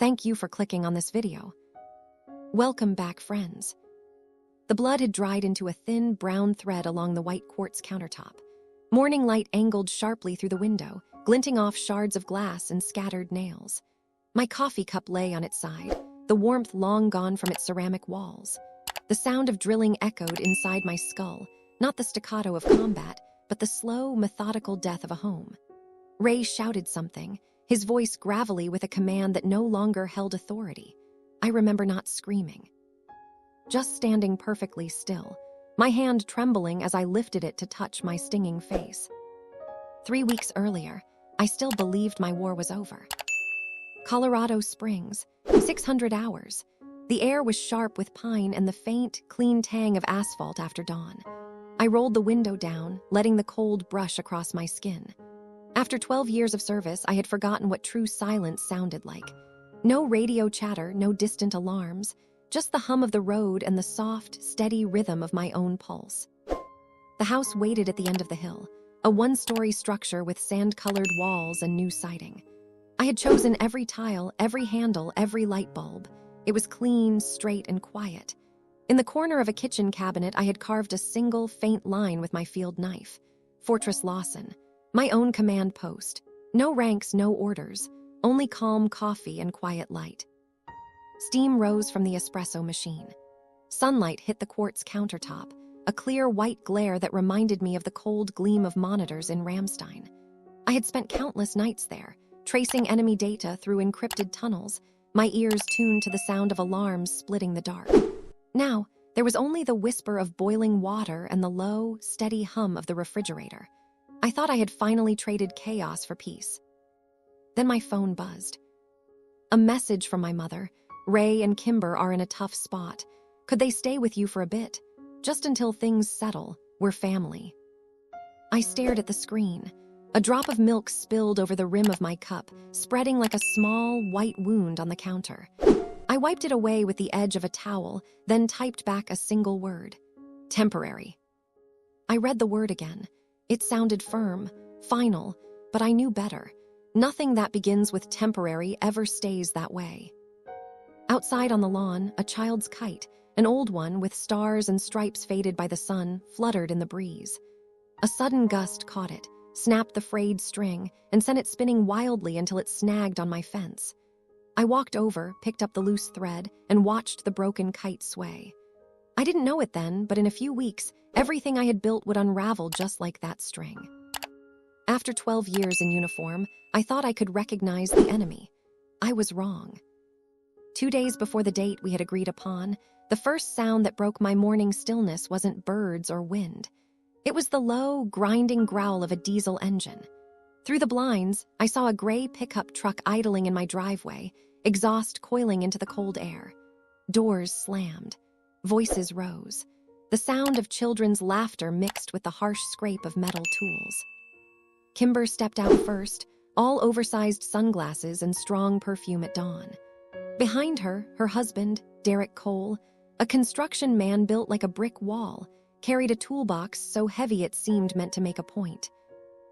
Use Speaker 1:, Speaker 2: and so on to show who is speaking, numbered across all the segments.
Speaker 1: Thank you for clicking on this video. Welcome back, friends. The blood had dried into a thin, brown thread along the white quartz countertop. Morning light angled sharply through the window, glinting off shards of glass and scattered nails. My coffee cup lay on its side, the warmth long gone from its ceramic walls. The sound of drilling echoed inside my skull, not the staccato of combat, but the slow, methodical death of a home. Ray shouted something, his voice gravelly with a command that no longer held authority. I remember not screaming. Just standing perfectly still, my hand trembling as I lifted it to touch my stinging face. 3 weeks earlier, I still believed my war was over. Colorado Springs, 600 hours. The air was sharp with pine and the faint, clean tang of asphalt after dawn. I rolled the window down, letting the cold brush across my skin. After 12 years of service, I had forgotten what true silence sounded like. No radio chatter, no distant alarms, just the hum of the road and the soft, steady rhythm of my own pulse. The house waited at the end of the hill, a one-story structure with sand-colored walls and new siding. I had chosen every tile, every handle, every light bulb. It was clean, straight, and quiet. In the corner of a kitchen cabinet, I had carved a single, faint line with my field knife. Fortress Lawson. My own command post. No ranks, no orders. Only calm coffee and quiet light. Steam rose from the espresso machine. Sunlight hit the quartz countertop, a clear white glare that reminded me of the cold gleam of monitors in Ramstein. I had spent countless nights there, tracing enemy data through encrypted tunnels, my ears tuned to the sound of alarms splitting the dark. Now, there was only the whisper of boiling water and the low, steady hum of the refrigerator. I thought I had finally traded chaos for peace. Then my phone buzzed. A message from my mother. Ray and Kimber are in a tough spot. Could they stay with you for a bit? Just until things settle, we're family. I stared at the screen. A drop of milk spilled over the rim of my cup, spreading like a small, white wound on the counter. I wiped it away with the edge of a towel, then typed back a single word. Temporary. I read the word again. It sounded firm, final, but I knew better. Nothing that begins with temporary ever stays that way. Outside on the lawn, a child's kite, an old one with stars and stripes faded by the sun, fluttered in the breeze. A sudden gust caught it, snapped the frayed string, and sent it spinning wildly until it snagged on my fence. I walked over, picked up the loose thread, and watched the broken kite sway. I didn't know it then, but in a few weeks, everything I had built would unravel just like that string. After 12 years in uniform, I thought I could recognize the enemy. I was wrong. 2 days before the date we had agreed upon, the first sound that broke my morning stillness wasn't birds or wind. It was the low, grinding growl of a diesel engine. Through the blinds, I saw a gray pickup truck idling in my driveway, exhaust coiling into the cold air. Doors slammed. Voices rose. The sound of children's laughter mixed with the harsh scrape of metal tools. Kimber stepped out first, all oversized sunglasses and strong perfume at dawn. Behind her, her husband, Derek Cole, a construction man built like a brick wall, carried a toolbox so heavy it seemed meant to make a point.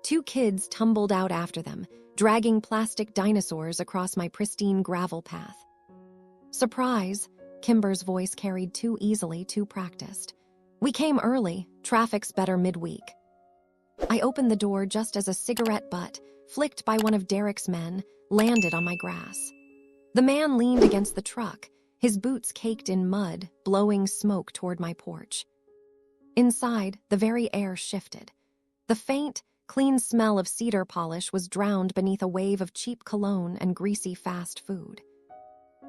Speaker 1: 2 kids tumbled out after them, dragging plastic dinosaurs across my pristine gravel path. Surprise, Kimber's voice carried too easily, too practiced. We came early, traffic's better midweek. I opened the door just as a cigarette butt, flicked by one of Derek's men, landed on my grass. The man leaned against the truck, his boots caked in mud, blowing smoke toward my porch. Inside, the very air shifted. The faint, clean smell of cedar polish was drowned beneath a wave of cheap cologne and greasy fast food.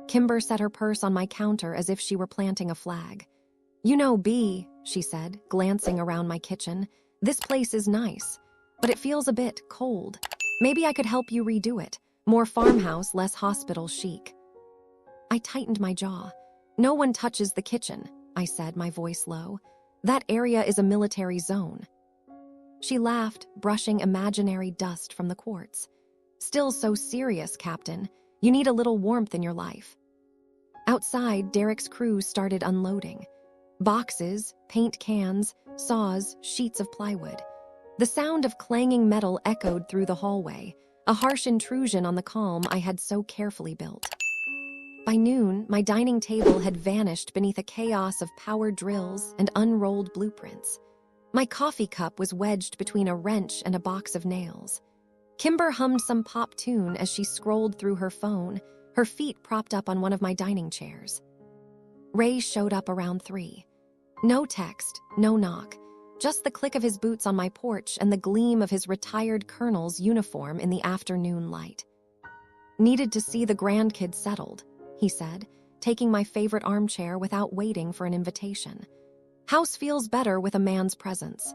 Speaker 1: Kimber set her purse on my counter as if she were planting a flag. "You know, B," she said, glancing around my kitchen, "this place is nice, but it feels a bit cold. Maybe I could help you redo it. More farmhouse, less hospital chic." I tightened my jaw. "No one touches the kitchen," I said, my voice low. "That area is a military zone." She laughed, brushing imaginary dust from the quartz. "Still so serious, Captain. You need a little warmth in your life." Outside, Derek's crew started unloading. Boxes, paint cans, saws, sheets of plywood. The sound of clanging metal echoed through the hallway, a harsh intrusion on the calm I had so carefully built. By noon, my dining table had vanished beneath a chaos of power drills and unrolled blueprints. My coffee cup was wedged between a wrench and a box of nails. Kimber hummed some pop tune as she scrolled through her phone, her feet propped up on one of my dining chairs. Ray showed up around 3. No text, no knock, just the click of his boots on my porch and the gleam of his retired colonel's uniform in the afternoon light. "Needed to see the grandkids settled," he said, taking my favorite armchair without waiting for an invitation. "House feels better with a man's presence."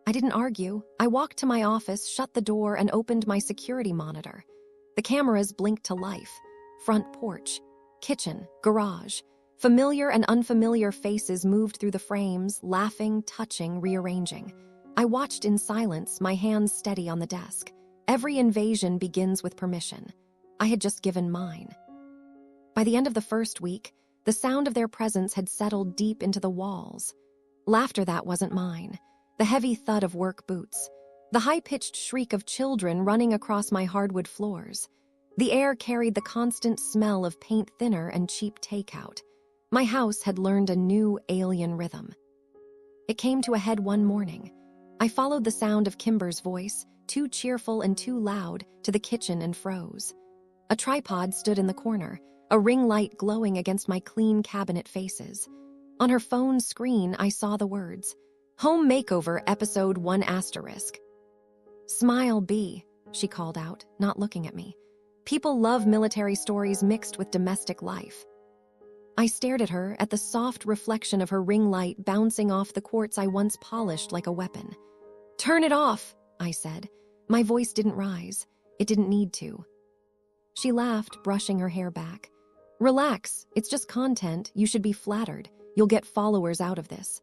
Speaker 1: I didn't argue. I walked to my office, shut the door, and opened my security monitor. The cameras blinked to life. Front porch, kitchen, garage. Familiar and unfamiliar faces moved through the frames, laughing, touching, rearranging. I watched in silence, my hands steady on the desk. Every invasion begins with permission. I had just given mine. By the end of the first week, the sound of their presence had settled deep into the walls. Laughter that wasn't mine. The heavy thud of work boots. The high-pitched shriek of children running across my hardwood floors. The air carried the constant smell of paint thinner and cheap takeout. My house had learned a new alien rhythm. It came to a head one morning. I followed the sound of Kimber's voice, too cheerful and too loud, to the kitchen and froze. A tripod stood in the corner, a ring light glowing against my clean cabinet faces. On her phone screen, I saw the words, "Home Makeover Episode 1*." "Smile, B," she called out, not looking at me. "People love military stories mixed with domestic life." I stared at her, at the soft reflection of her ring light bouncing off the quartz I once polished like a weapon. "Turn it off," I said. My voice didn't rise. It didn't need to. She laughed, brushing her hair back. "Relax, it's just content. You should be flattered. You'll get followers out of this."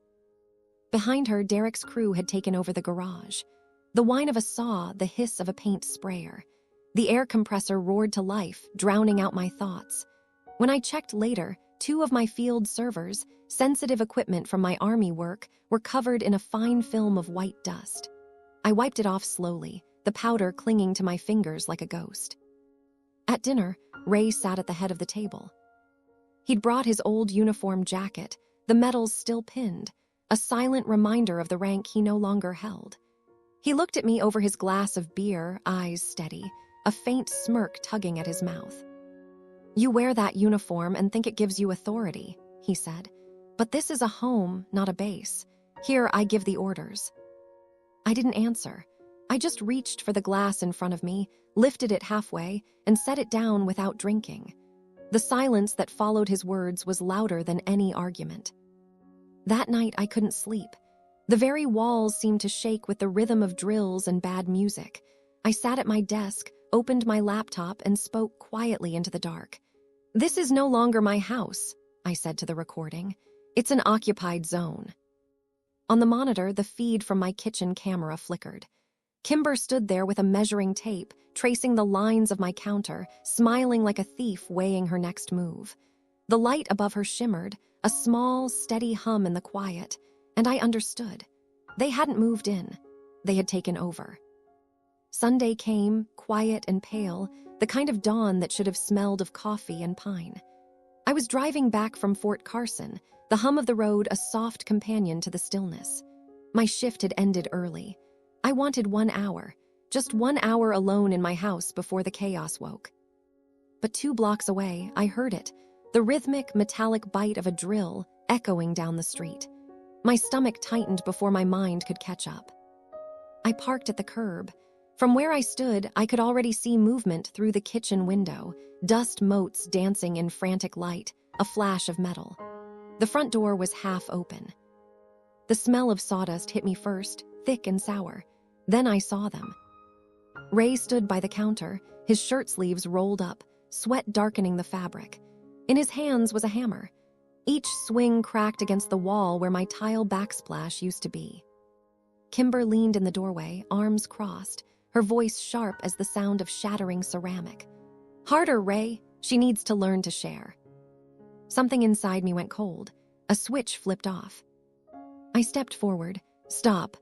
Speaker 1: Behind her, Derek's crew had taken over the garage. The whine of a saw, the hiss of a paint sprayer. The air compressor roared to life, drowning out my thoughts. When I checked later, 2 of my field servers, sensitive equipment from my army work, were covered in a fine film of white dust. I wiped it off slowly, the powder clinging to my fingers like a ghost. At dinner, Ray sat at the head of the table. He'd brought his old uniform jacket, the medals still pinned, a silent reminder of the rank he no longer held. He looked at me over his glass of beer, eyes steady, a faint smirk tugging at his mouth. "You wear that uniform and think it gives you authority," he said. "But this is a home, not a base. Here, I give the orders." I didn't answer. I just reached for the glass in front of me, lifted it halfway, and set it down without drinking. The silence that followed his words was louder than any argument. That night, I couldn't sleep. The very walls seemed to shake with the rhythm of drills and bad music. I sat at my desk, opened my laptop, and spoke quietly into the dark. "This is no longer my house," I said to the recording. "It's an occupied zone." On the monitor, the feed from my kitchen camera flickered. Kimber stood there with a measuring tape, tracing the lines of my counter, smiling like a thief weighing her next move. The light above her shimmered, a small, steady hum in the quiet, and I understood. They hadn't moved in. They had taken over. Sunday came, quiet and pale, the kind of dawn that should have smelled of coffee and pine. I was driving back from Fort Carson, the hum of the road a soft companion to the stillness. My shift had ended early. I wanted 1 hour, just 1 hour alone in my house before the chaos woke. But 2 blocks away, I heard it, the rhythmic, metallic bite of a drill echoing down the street. My stomach tightened before my mind could catch up. I parked at the curb. From where I stood, I could already see movement through the kitchen window, dust motes dancing in frantic light, a flash of metal. The front door was half open. The smell of sawdust hit me first, thick and sour. Then I saw them. Ray stood by the counter, his shirt sleeves rolled up, sweat darkening the fabric. In his hands was a hammer. Each swing cracked against the wall where my tile backsplash used to be. Kimber leaned in the doorway, arms crossed, her voice sharp as the sound of shattering ceramic. "Harder, Ray. She needs to learn to share." Something inside me went cold. A switch flipped off. I stepped forward. "Stop."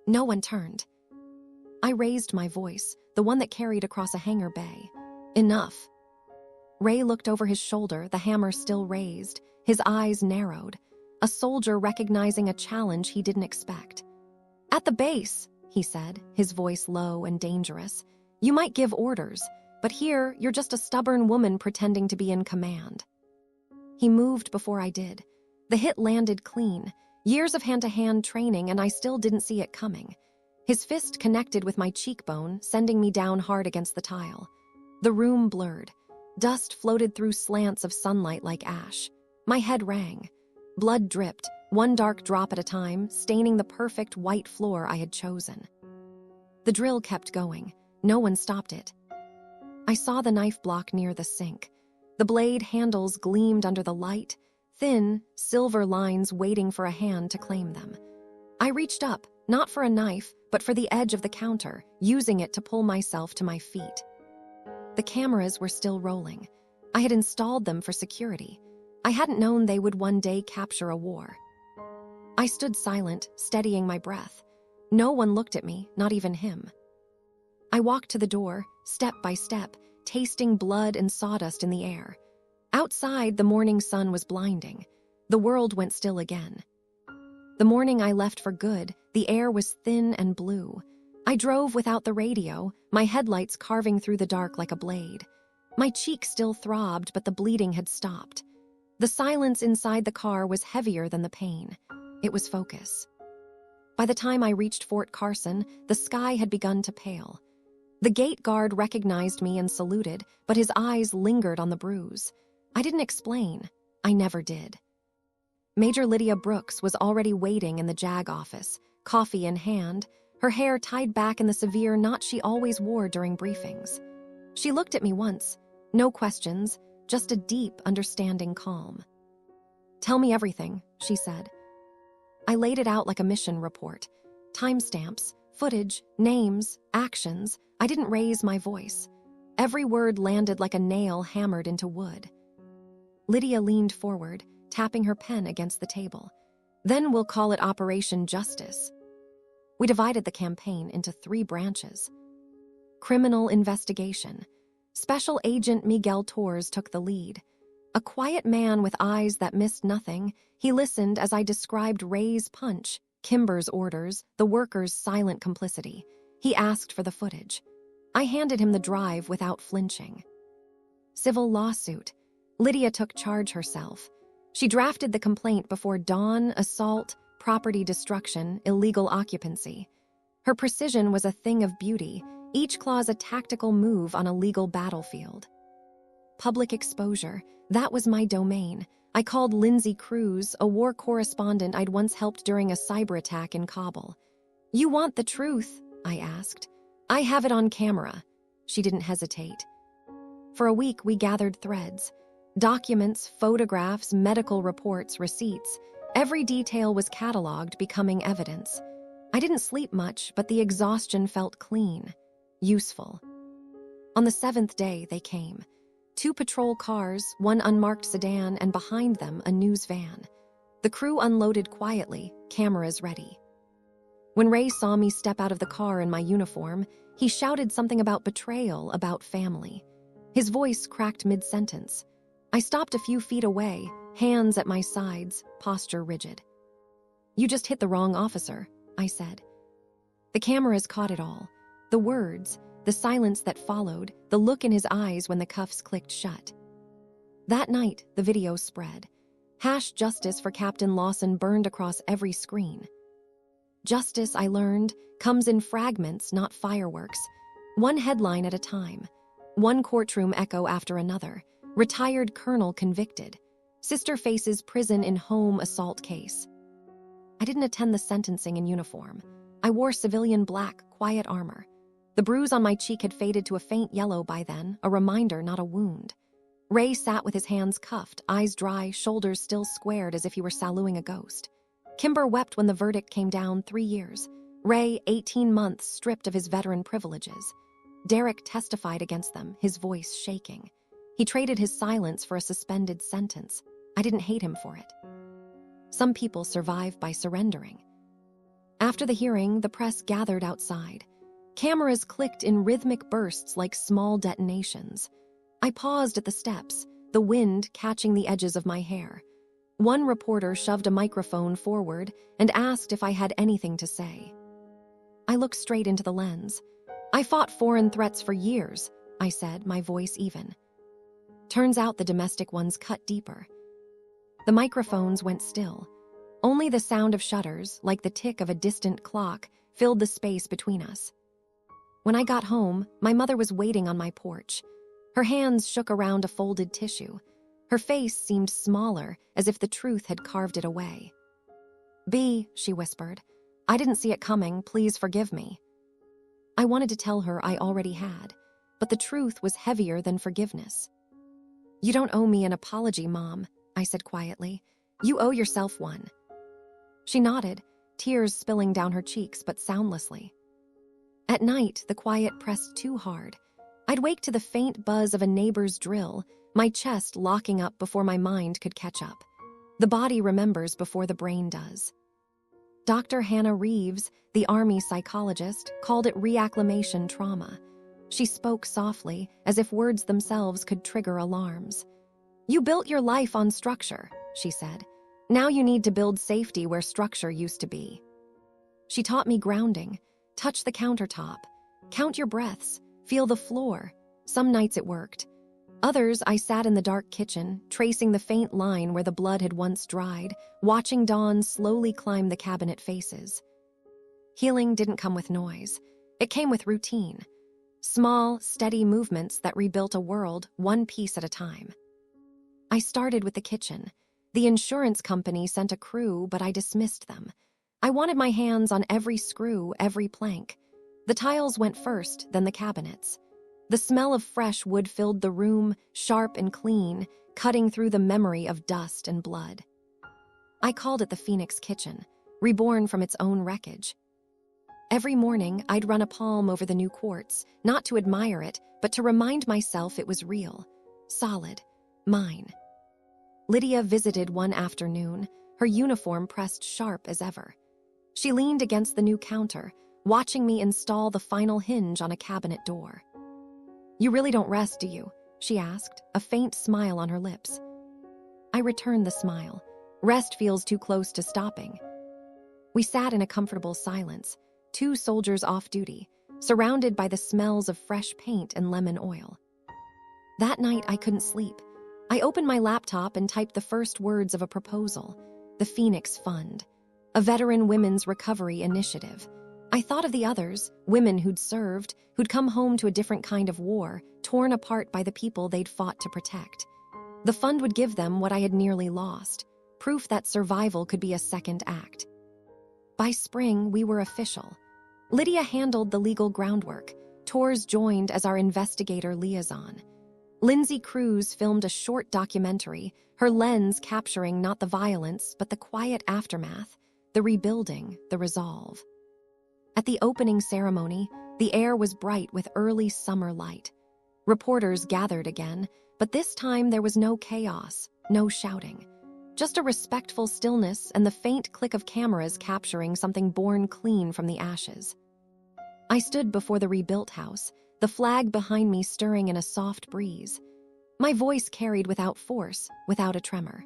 Speaker 1: No one turned. I raised my voice, the one that carried across a hangar bay. "Enough." Ray looked over his shoulder, the hammer still raised. His eyes narrowed. A soldier recognizing a challenge he didn't expect. "At the base," he said, his voice low and dangerous. "You might give orders, but here you're just a stubborn woman pretending to be in command." He moved before I did. The hit landed clean. Years of hand-to-hand training, and I still didn't see it coming. His fist connected with my cheekbone, sending me down hard against the tile. The room blurred. Dust floated through slants of sunlight like ash. My head rang. Blood dripped, one dark drop at a time, staining the perfect white floor I had chosen. The drill kept going. No one stopped it. I saw the knife block near the sink. The blade handles gleamed under the light, thin, silver lines waiting for a hand to claim them. I reached up, not for a knife, but for the edge of the counter, using it to pull myself to my feet. The cameras were still rolling. I had installed them for security. I hadn't known they would one day capture a war. I stood silent, steadying my breath. No one looked at me, not even him. I walked to the door, step by step, tasting blood and sawdust in the air. Outside, the morning sun was blinding. The world went still again. The morning I left for good, the air was thin and blue. I drove without the radio, my headlights carving through the dark like a blade. My cheek still throbbed, but the bleeding had stopped. The silence inside the car was heavier than the pain. It was focus. By the time I reached Fort Carson, the sky had begun to pale. The gate guard recognized me and saluted, but his eyes lingered on the bruise. I didn't explain. I never did. Major Lydia Brooks was already waiting in the JAG office, coffee in hand, her hair tied back in the severe knot she always wore during briefings. She looked at me once. No questions, just a deep, understanding calm. "Tell me everything," she said. I laid it out like a mission report. Timestamps, footage, names, actions. I didn't raise my voice. Every word landed like a nail hammered into wood. Lydia leaned forward, tapping her pen against the table. "Then we'll call it Operation Justice." We divided the campaign into 3 branches. Criminal investigation. Special Agent Miguel Torres took the lead. A quiet man with eyes that missed nothing, he listened as I described Ray's punch, Kimber's orders, the workers' silent complicity. He asked for the footage. I handed him the drive without flinching. Civil lawsuit. Lydia took charge herself. She drafted the complaint before dawn: assault, property destruction, illegal occupancy. Her precision was a thing of beauty, each clause a tactical move on a legal battlefield. Public exposure. That was my domain. I called Lindsay Cruz, a war correspondent I'd once helped during a cyber attack in Kabul. "You want the truth?" I asked. "I have it on camera." She didn't hesitate. For a week, we gathered threads. Documents, photographs, medical reports, receipts. Every detail was cataloged, becoming evidence. I didn't sleep much, but the exhaustion felt clean, useful. On the 7th day, they came. 2 patrol cars, 1 unmarked sedan, and behind them, a news van. The crew unloaded quietly, cameras ready. When Ray saw me step out of the car in my uniform, he shouted something about betrayal, about family. His voice cracked mid-sentence. I stopped a few feet away, hands at my sides, posture rigid. "You just hit the wrong officer," I said. The cameras caught it all. The words, the silence that followed, the look in his eyes when the cuffs clicked shut. That night, the video spread. #Justice for Captain Lawson burned across every screen. Justice, I learned, comes in fragments, not fireworks. One headline at a time. One courtroom echo after another. Retired colonel convicted. Sister faces prison in home assault case. I didn't attend the sentencing in uniform. I wore civilian black, quiet armor. The bruise on my cheek had faded to a faint yellow by then, a reminder, not a wound. Ray sat with his hands cuffed, eyes dry, shoulders still squared as if he were saluting a ghost. Kimber wept when the verdict came down, 3 years. Ray, 18 months, stripped of his veteran privileges. Derek testified against them, his voice shaking. He traded his silence for a suspended sentence. I didn't hate him for it. Some people survive by surrendering. After the hearing, the press gathered outside. Cameras clicked in rhythmic bursts like small detonations. I paused at the steps, the wind catching the edges of my hair. One reporter shoved a microphone forward and asked if I had anything to say. I looked straight into the lens. "I fought foreign threats for years," I said, my voice even. Turns out the domestic ones cut deeper. The microphones went still. Only the sound of shutters, like the tick of a distant clock, filled the space between us. When I got home, my mother was waiting on my porch. Her hands shook around a folded tissue. Her face seemed smaller, as if the truth had carved it away. "B," she whispered, "I didn't see it coming, please forgive me." I wanted to tell her I already had, but the truth was heavier than forgiveness. "You don't owe me an apology, Mom," I said quietly. "You owe yourself one." She nodded, tears spilling down her cheeks but soundlessly. At night, the quiet pressed too hard. I'd wake to the faint buzz of a neighbor's drill, my chest locking up before my mind could catch up. The body remembers before the brain does. Dr. Hannah Reeves, the Army psychologist, called it reacclimation trauma. She spoke softly, as if words themselves could trigger alarms. "You built your life on structure," she said. "Now you need to build safety where structure used to be." She taught me grounding. Touch the countertop. Count your breaths. Feel the floor. Some nights it worked. Others, I sat in the dark kitchen, tracing the faint line where the blood had once dried, watching dawn slowly climb the cabinet faces. Healing didn't come with noise. It came with routine. Small, steady movements that rebuilt a world, one piece at a time. I started with the kitchen. The insurance company sent a crew, but I dismissed them. I wanted my hands on every screw, every plank. The tiles went first, then the cabinets. The smell of fresh wood filled the room, sharp and clean, cutting through the memory of dust and blood. I called it the Phoenix Kitchen, reborn from its own wreckage. Every morning, I'd run a palm over the new quartz, not to admire it, but to remind myself it was real, solid, mine. Lydia visited one afternoon, her uniform pressed sharp as ever. She leaned against the new counter, watching me install the final hinge on a cabinet door. "You really don't rest, do you?" she asked, a faint smile on her lips. I returned the smile. Rest feels too close to stopping. We sat in a comfortable silence, two soldiers off duty, surrounded by the smells of fresh paint and lemon oil. That night, I couldn't sleep. I opened my laptop and typed the first words of a proposal, the Phoenix Fund, a veteran women's recovery initiative. I thought of the others, women who'd served, who'd come home to a different kind of war, torn apart by the people they'd fought to protect. The fund would give them what I had nearly lost, proof that survival could be a second act. By spring, we were official. Lydia handled the legal groundwork. Tors joined as our investigator liaison. Lindsay Cruz filmed a short documentary, her lens capturing not the violence, but the quiet aftermath, the rebuilding, the resolve. At the opening ceremony, the air was bright with early summer light. Reporters gathered again, but this time there was no chaos, no shouting. Just a respectful stillness and the faint click of cameras capturing something born clean from the ashes. I stood before the rebuilt house, the flag behind me stirring in a soft breeze. My voice carried without force, without a tremor.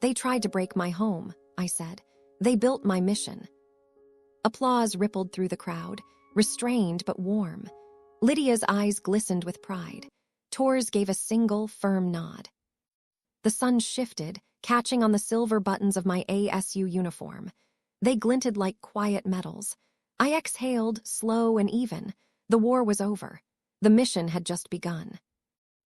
Speaker 1: "They tried to break my home," I said. "They built my mission." Applause rippled through the crowd, restrained but warm. Lydia's eyes glistened with pride. Tors gave a single, firm nod. The sun shifted, catching on the silver buttons of my ASU uniform. They glinted like quiet metals. I exhaled, slow and even. The war was over. The mission had just begun.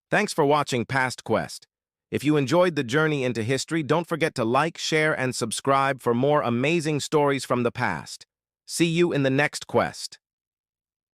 Speaker 2: Thanks for watching PastQuest. If you enjoyed the journey into history, don't forget to like, share, and subscribe for more amazing stories from the past. See you in the next quest.